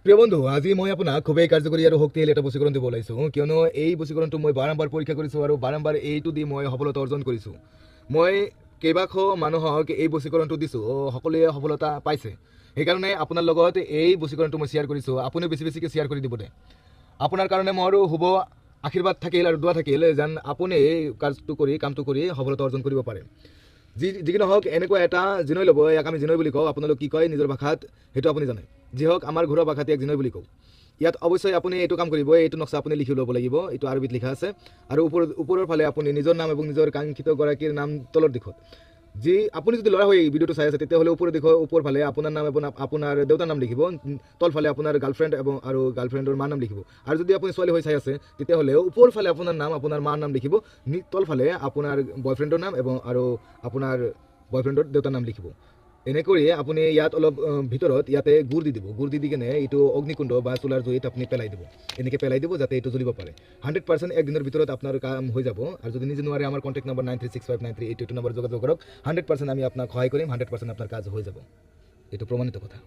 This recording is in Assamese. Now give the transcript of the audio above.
প্ৰিয় বন্ধু, আজি মই আপোনাক খুবেই কাৰ্যকৰী আৰু শক্তিশালী এটা বশীকৰণ দিব ওলাইছোঁ, কিয়নো এই বশীকৰণটো মই বাৰম্বাৰ পৰীক্ষা কৰিছোঁ আৰু বাৰম্বাৰ এইটো দি মই সফলতা অৰ্জন কৰিছোঁ। মই কেইবাশ মানুহক এই বশীকৰণটো দিছোঁ, সকলোৱে সফলতা পাইছে। সেইকাৰণে আপোনাৰ লগত এই বশীকৰণটো মই শ্বেয়াৰ কৰিছোঁ। আপুনিও বেছি বেছিকৈ শ্বেয়াৰ কৰি দিব দে। আপোনাৰ কাৰণে মোৰ শুভ আশীৰ্বাদ থাকিল আৰু দোৱা থাকিল যেন আপুনি এই কামটো কৰি সফলতা অৰ্জন কৰিব পাৰে। যি নহওক, এনেকুৱা এটা জিনৈ ল'ব, ইয়াক আমি জিনৈ বুলি কওঁ। আপোনালোক কি কয় নিজৰ ভাষাত সেইটো আপুনি জানে। যি হওক, আমাৰ ঘৰুৱা ভাষাত ইয়াক জিনৈ বুলি কওঁ। ইয়াত অৱশ্যই আপুনি এইটো কাম কৰিব, এইটো নক্সা আপুনি লিখি ল'ব লাগিব। এইটো আৰবিত লিখা আছে আৰু ওপৰৰ ফালে আপুনি নিজৰ নাম এবং নিজৰ কাংক্ষিত গৰাকীৰ নাম তলৰ দিশত। আপুনি যদি ল'ৰা হৈ এই ভিডিঅ'টো চাই আছে, তেতিয়াহ'লে ওপৰ ফালে আপোনাৰ নাম এবং আপোনাৰ দেউতাৰ নাম লিখিব, তলফালে আপোনাৰ গাৰ্লফ্ৰেণ্ড আৰু গাৰ্লফ্ৰেণ্ডৰ মাৰ নাম লিখিব। আৰু যদি আপুনি ছোৱালী হৈ চাই আছে, তেতিয়াহ'লে ওপৰ ফালে আপোনাৰ নাম, আপোনাৰ মাৰ নাম লিখিব, তলফালে আপোনাৰ বয়ফ্ৰেণ্ডৰ নাম আৰু আপোনাৰ বয়ফ্ৰেণ্ডৰ দেউতাৰ নাম লিখিব। এনেকৈ আপুনি ইয়াত অলপ ভিতৰত ইয়াতে গুড় দি দিব। গুড় দি কিনে এইটো অগ্নিকুণ্ড বা চোলাৰ জুইত আপুনি পেলাই দিব। এনেকৈ পেলাই দিব যাতে এইটো জ্বলিব পাৰে। 100% একদিনৰ ভিতৰত আপোনাৰ কাম হৈ যাব। আৰু যদি নিজে নোৱাৰে, আমাৰ কণ্টেক্ট নম্বৰ 93659382 নম্বৰ যোগাযোগ কৰক। 100% আমি আপোনাক সহায় কৰিম, 100% আপোনাৰ কাজ হৈ যাব। এইটো প্ৰমাণিত কথা।